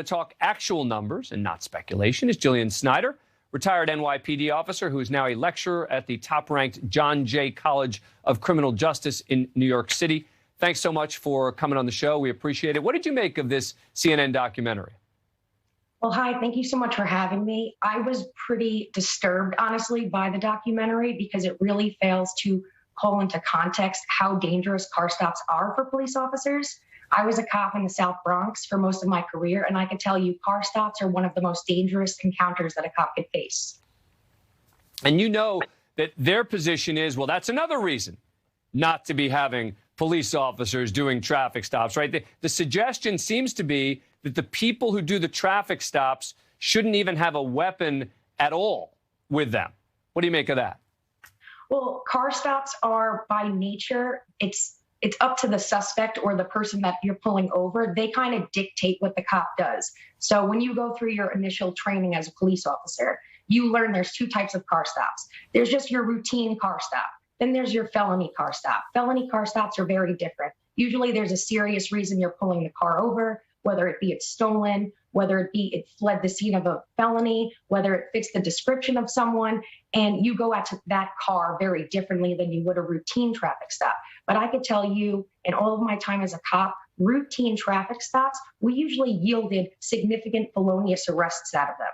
To talk actual numbers and not speculation is Jillian Snider, retired NYPD officer who is now a lecturer at the top-ranked John Jay College of Criminal Justice in New York City. Thanks so much for coming on the show. We appreciate it. What did you make of this CNN documentary? Well, hi, thank you so much for having me. I was pretty disturbed, honestly, by the documentary because it really fails to call into context how dangerous car stops are for police officers. I was a cop in the South Bronx for most of my career, and I can tell you car stops are one of the most dangerous encounters that a cop could face. And you know that their position is, well, that's another reason not to be having police officers doing traffic stops, right? The suggestion seems to be that the people who do the traffic stops shouldn't even have a weapon at all with them. What do you make of that? Well, car stops are by nature, it's up to the suspect or the person that you're pulling over. They kind of dictate what the cop does. So when you go through your initial training as a police officer, you learn there's two types of car stops. There's just your routine car stop. Then there's your felony car stop. Felony car stops are very different. Usually there's a serious reason you're pulling the car over, whether it be it's stolen, whether it be it fled the scene of a felony, whether it fits the description of someone, and you go out to that car very differently than you would a routine traffic stop. But I could tell you, in all of my time as a cop, routine traffic stops, we usually yielded significant felonious arrests out of them.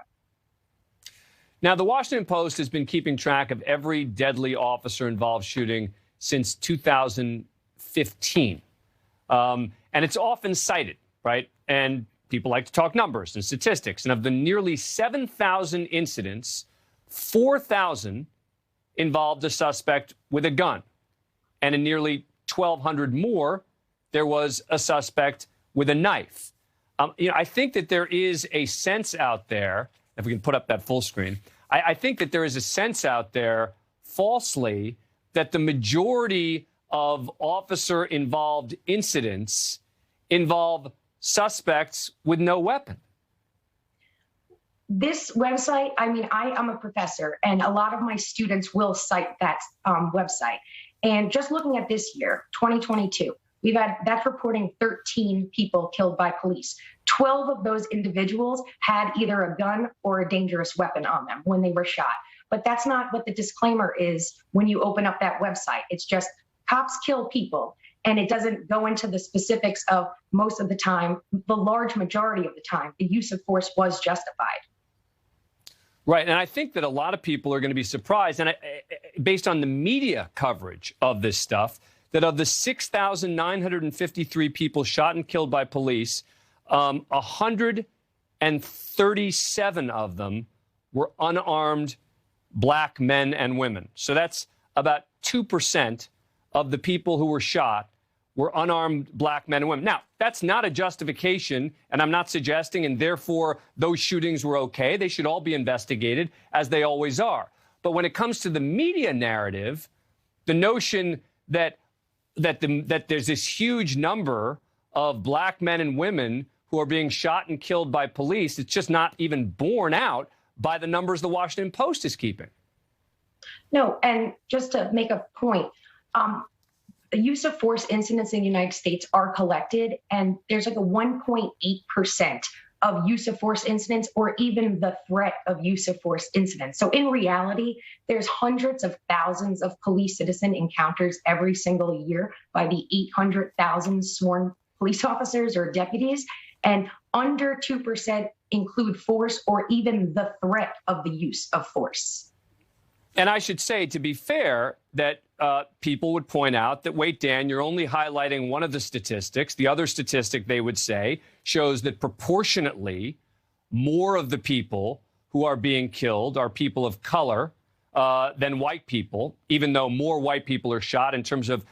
Now, the Washington Post has been keeping track of every deadly officer-involved shooting since 2015. And it's often cited, right? And people like to talk numbers and statistics. And of the nearly 7,000 incidents, 4,000 involved a suspect with a gun. And in nearly 1,200 more, there was a suspect with a knife. I think that there is a sense out there, if we can put up that full screen, I think that there is a sense out there, falsely, that the majority of officer-involved incidents involve suspects with no weapon. This website, I am a professor, and a lot of my students will cite that website. And just looking at this year, 2022, that's reporting 13 people killed by police. 12 of those individuals had either a gun or a dangerous weapon on them when they were shot. But that's not what the disclaimer is when you open up that website. It's just cops kill people. And it doesn't go into the specifics of most of the time, the large majority of the time, the use of force was justified. Right. And I think that a lot of people are going to be surprised, and based on the media coverage of this stuff, that of the 6,953 people shot and killed by police, 137 of them were unarmed black men and women. So that's about 2% of the people who were shot were unarmed black men and women. Now, that's not a justification, and I'm not suggesting, and therefore those shootings were okay. They should all be investigated, as they always are. But when it comes to the media narrative, the notion that there's this huge number of black men and women who are being shot and killed by police, it's just not even borne out by the numbers the Washington Post is keeping. No, and just to make a point, the use of force incidents in the United States are collected, and there's like a 1.8% of use of force incidents or even the threat of use of force incidents. So in reality, there's hundreds of thousands of police citizen encounters every single year by the 800,000 sworn police officers or deputies, and under 2% include force or even the threat of the use of force. And I should say, to be fair, that people would point out that, wait, Dan, you're only highlighting one of the statistics. The other statistic, they would say, shows that proportionately more of the people who are being killed are people of color than white people, even though more white people are shot in terms of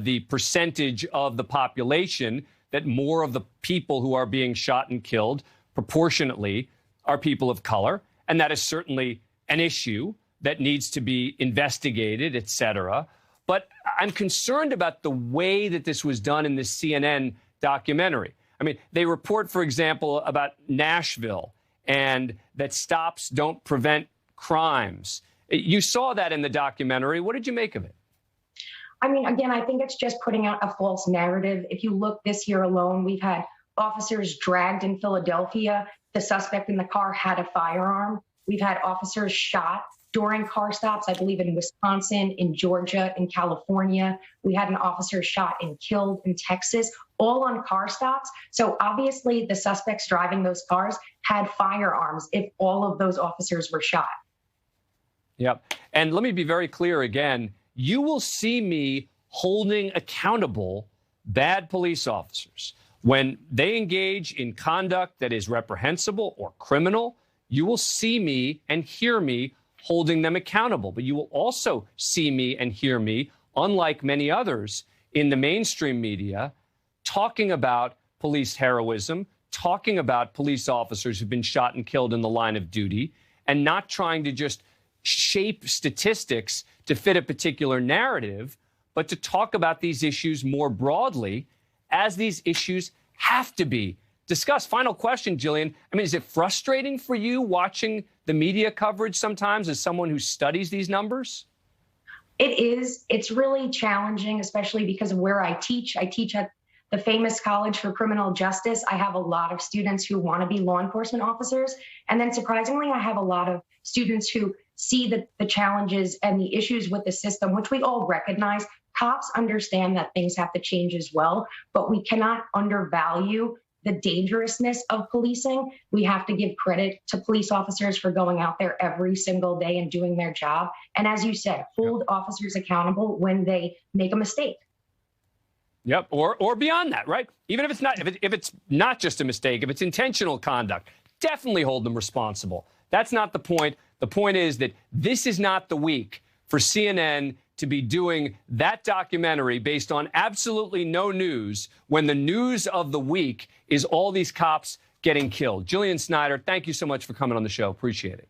the percentage of the population, that more of the people who are being shot and killed proportionately are people of color. And that is certainly an issue that needs to be investigated, et cetera. But I'm concerned about the way that this was done in this CNN documentary. I mean, they report, for example, about Nashville and that stops don't prevent crimes. You saw that in the documentary. What did you make of it? I mean, again, I think it's just putting out a false narrative. If you look this year alone, we've had officers dragged in Philadelphia. The suspect in the car had a firearm. We've had officers shot during car stops, I believe in Wisconsin, in Georgia, in California. We had an officer shot and killed in Texas, all on car stops. So obviously the suspects driving those cars had firearms if all of those officers were shot. Yep. And let me be very clear again. You will see me holding accountable bad police officers. When they engage in conduct that is reprehensible or criminal, you will see me and hear me holding them accountable. But you will also see me and hear me, unlike many others in the mainstream media, talking about police heroism, talking about police officers who've been shot and killed in the line of duty, and not trying to just shape statistics to fit a particular narrative, but to talk about these issues more broadly as these issues have to be discussed. Final question, Jillian. I mean, is it frustrating for you watching the media coverage sometimes as someone who studies these numbers? It is. It's really challenging, especially because of where I teach. I teach at the famous College for Criminal Justice. I have a lot of students who want to be law enforcement officers. And then surprisingly, I have a lot of students who see the challenges and the issues with the system, which we all recognize. Cops understand that things have to change as well, but we cannot undervalue the dangerousness of policing. We have to give credit to police officers for going out there every single day and doing their job. And as you said, hold officers accountable when they make a mistake. Yep, or beyond that, right? Even if it's not, if it's not just a mistake, if it's intentional conduct, definitely hold them responsible. That's not the point. The point is that this is not the week for CNN to be doing that documentary based on absolutely no news when the news of the week is all these cops getting killed. Jillian Snider, thank you so much for coming on the show. Appreciate it.